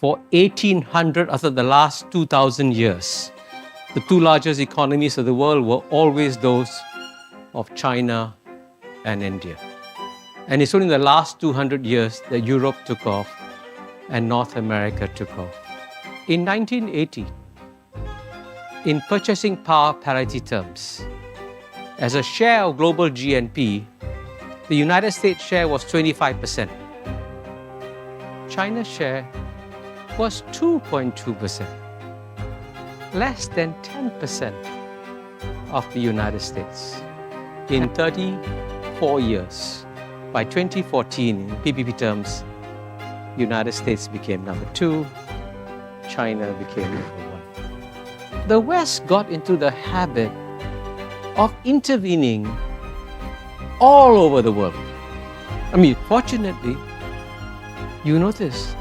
For 1800 out of the last 2000 years, the two largest economies of the world were always those of China and India. And it's only in the last 200 years that Europe took off and North America took off. In 1980, in purchasing power parity terms, as a share of global GNP, the United States share was 25%. China's share was 2.2%, less than 10% of the United States. In 34 years, by 2014, in PPP terms, United States became number 2, China became number 1. The West got into the habit of intervening all over the world. Fortunately, you notice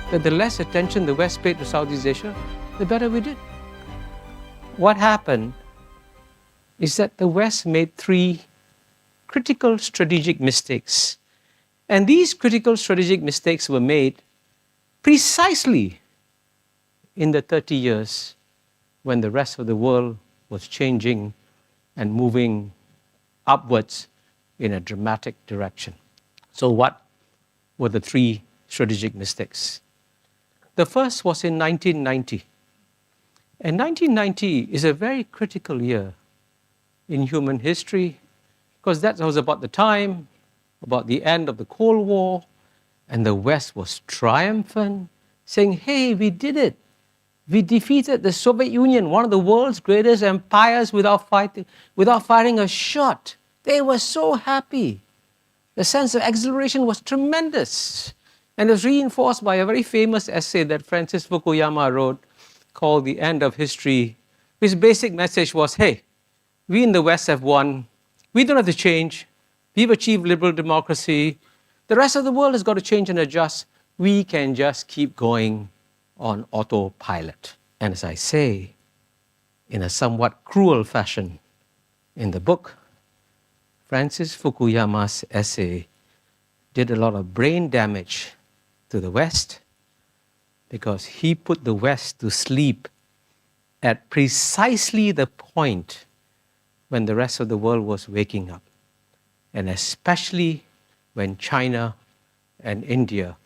that the less attention the West paid to Southeast Asia, the better we did. What happened is that the West made 3 critical strategic mistakes. And these critical strategic mistakes were made precisely in the 30 years when the rest of the world was changing and moving upwards in a dramatic direction. So what were the 3 strategic mistakes? The first was in 1990. And 1990 is a very critical year in human history because that was about the time, about the end of the Cold War, and the West was triumphant, saying, hey, we did it. We defeated the Soviet Union, one of the world's greatest empires without firing a shot. They were so happy. The sense of exhilaration was tremendous. And it was reinforced by a very famous essay that Francis Fukuyama wrote called The End of History. His basic message was, hey, we in the West have won. We don't have to change. We've achieved liberal democracy. The rest of the world has got to change and adjust. We can just keep going on autopilot. And as I say, in a somewhat cruel fashion in the book, Francis Fukuyama's essay did a lot of brain damage to the West because he put the West to sleep at precisely the point when the rest of the world was waking up, and especially when China and India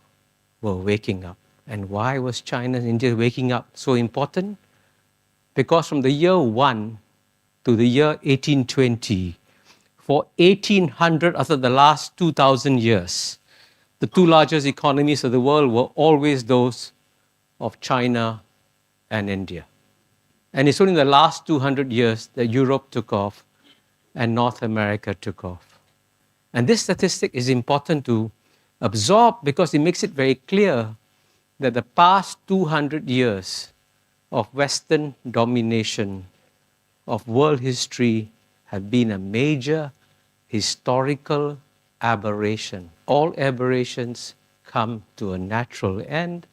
were waking up. And why was China and India waking up so important? Because from the year 1 to the year 1820, for 1800 out of the last 2000 years, the two largest economies of the world were always those of China and India. And it's only in the last 200 years that Europe took off and North America took off. And this statistic is important to absorb because it makes it very clear that the past 200 years of Western domination of world history have been a major historical aberration. All aberrations come to a natural end.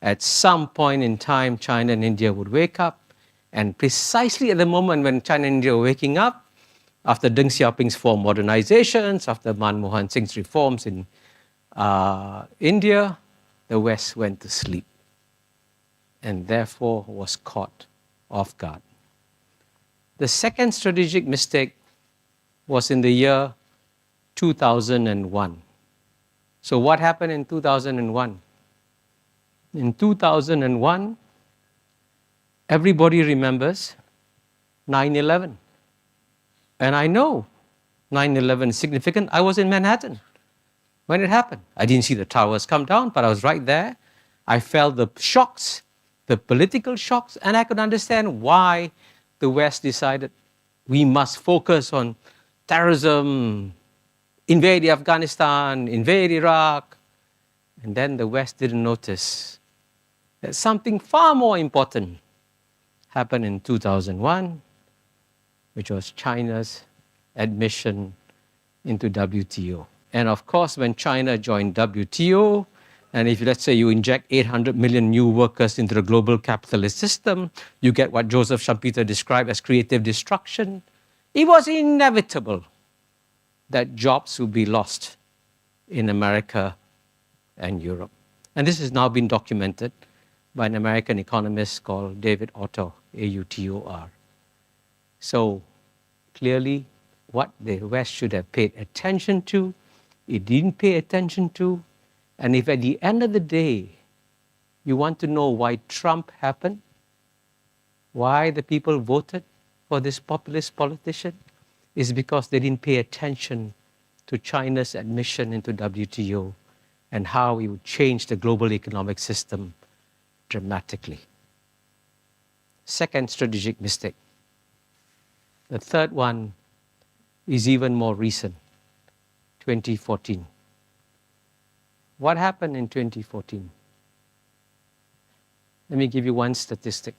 At some point in time, China and India would wake up, and precisely at the moment when China and India were waking up, after Deng Xiaoping's 4 modernizations, after Manmohan Singh's reforms in India, the West went to sleep and therefore was caught off guard. The second strategic mistake was in the year 2001. So what happened in 2001? In 2001, everybody remembers 9/11. And I know 9/11 is significant. I was in Manhattan when it happened. I didn't see the towers come down, but I was right there. I felt the shocks, the political shocks, and I could understand why the West decided we must focus on terrorism, invade Afghanistan, invade Iraq. And then the West didn't notice that something far more important happened in 2001, which was China's admission into WTO. And of course, when China joined WTO, and if let's say you inject 800 million new workers into the global capitalist system, you get what Joseph Schumpeter described as creative destruction. It was inevitable that jobs would be lost in America and Europe. And this has now been documented. by an American economist called David Autor, A-U-T-O-R. So clearly, what the West should have paid attention to, it didn't pay attention to. And if at the end of the day, you want to know why Trump happened, why the people voted for this populist politician, is because they didn't pay attention to China's admission into WTO and how it would change the global economic system dramatically. Second strategic mistake. The third one is even more recent, 2014. What happened in 2014? Let me give you one statistic.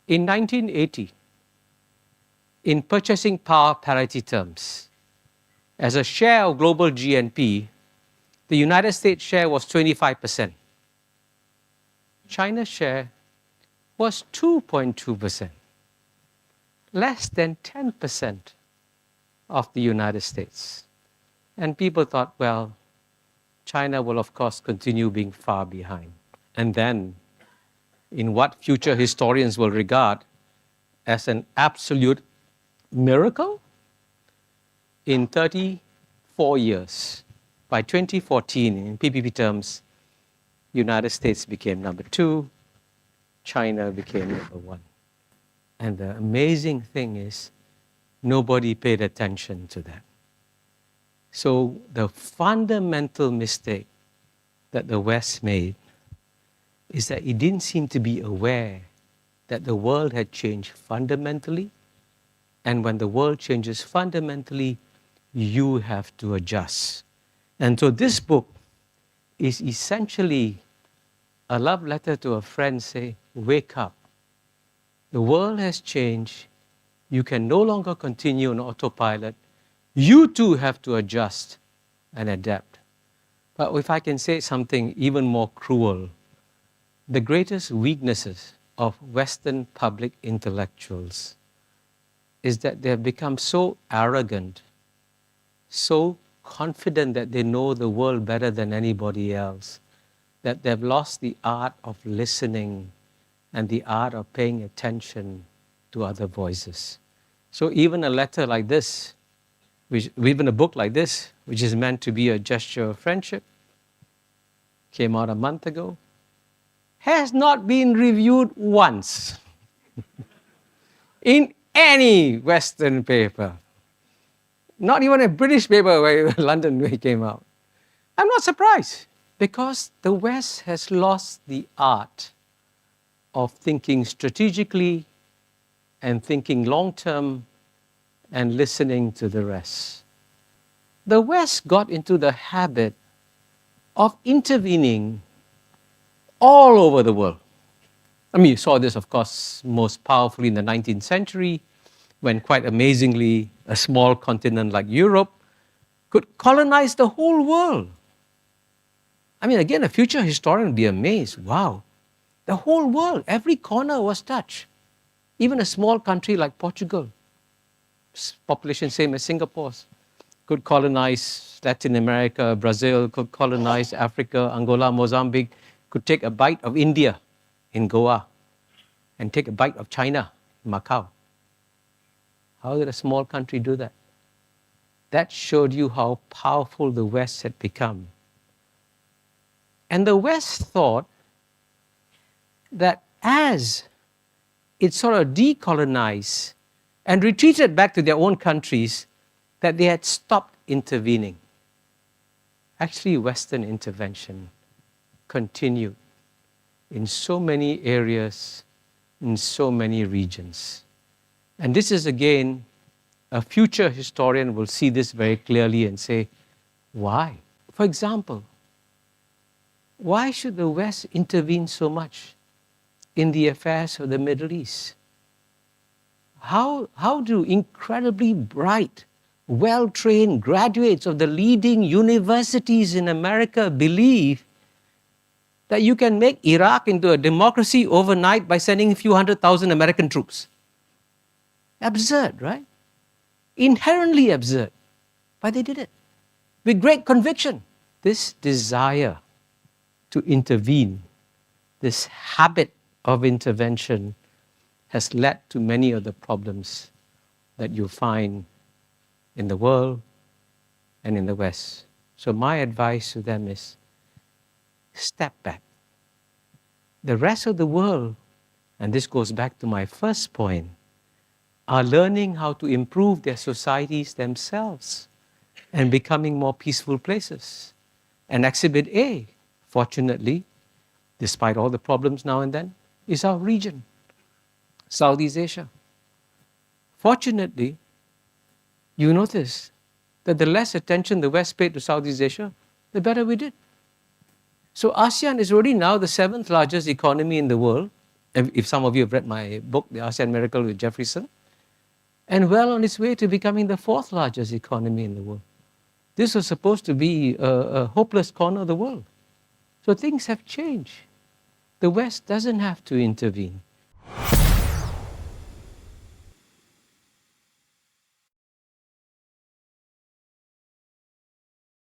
In 1980, in purchasing power parity terms, as a share of global GNP, the United States share was 25%. China's share was 2.2%, less than 10% of the United States. And people thought, well, China will of course continue being far behind. And then, in what future historians will regard as an absolute miracle, in 34 years, by 2014, in PPP terms, United States became number 2, China became number 1. And the amazing thing is, nobody paid attention to that. So the fundamental mistake that the West made is that it didn't seem to be aware that the world had changed fundamentally. And when the world changes fundamentally, you have to adjust. And so this book is essentially a love letter to a friend saying, wake up. The world has changed. You can no longer continue on autopilot. You too have to adjust and adapt. But if I can say something even more cruel, the greatest weaknesses of Western public intellectuals is that they have become so arrogant, so confident that they know the world better than anybody else, that they've lost the art of listening and the art of paying attention to other voices. So even a letter like this, even a book like this, which is meant to be a gesture of friendship, came out a month ago, has not been reviewed once in any Western paper. Not even a British paper where London where it came out. I'm not surprised, because the West has lost the art of thinking strategically and thinking long-term and listening to the rest. The West got into the habit of intervening all over the world. I mean, you saw this, of course, most powerfully in the 19th century, when quite amazingly, a small continent like Europe could colonize the whole world. I mean, again, a future historian would be amazed. Wow, the whole world, every corner was touched. Even a small country like Portugal, population same as Singapore's, could colonize Latin America, Brazil, could colonize Africa, Angola, Mozambique, could take a bite of India in Goa and take a bite of China in Macau. How did a small country do that? That showed you how powerful the West had become. And the West thought that as it sort of decolonized and retreated back to their own countries, that they had stopped intervening. Actually, Western intervention continued in so many areas, in so many regions. And this is, again, a future historian will see this very clearly and say, why? For example, why should the West intervene so much in the affairs of the Middle East? How do incredibly bright, well-trained graduates of the leading universities in America believe that you can make Iraq into a democracy overnight by sending a few 100,000 American troops? Absurd, right? Inherently absurd. But they did it with great conviction. This desire to intervene, this habit of intervention has led to many of the problems that you find in the world and in the West. So my advice to them is step back. The rest of the world, and this goes back to my first point, are learning how to improve their societies themselves and becoming more peaceful places. And Exhibit A, fortunately, despite all the problems now and then, is our region, Southeast Asia. Fortunately, you notice that the less attention the West paid to Southeast Asia, the better we did. So ASEAN is already now the 7th largest economy in the world, if some of you have read my book, The ASEAN Miracle with Jeffreyson, and well on its way to becoming the 4th largest economy in the world. This was supposed to be a hopeless corner of the world. So things have changed. The West doesn't have to intervene.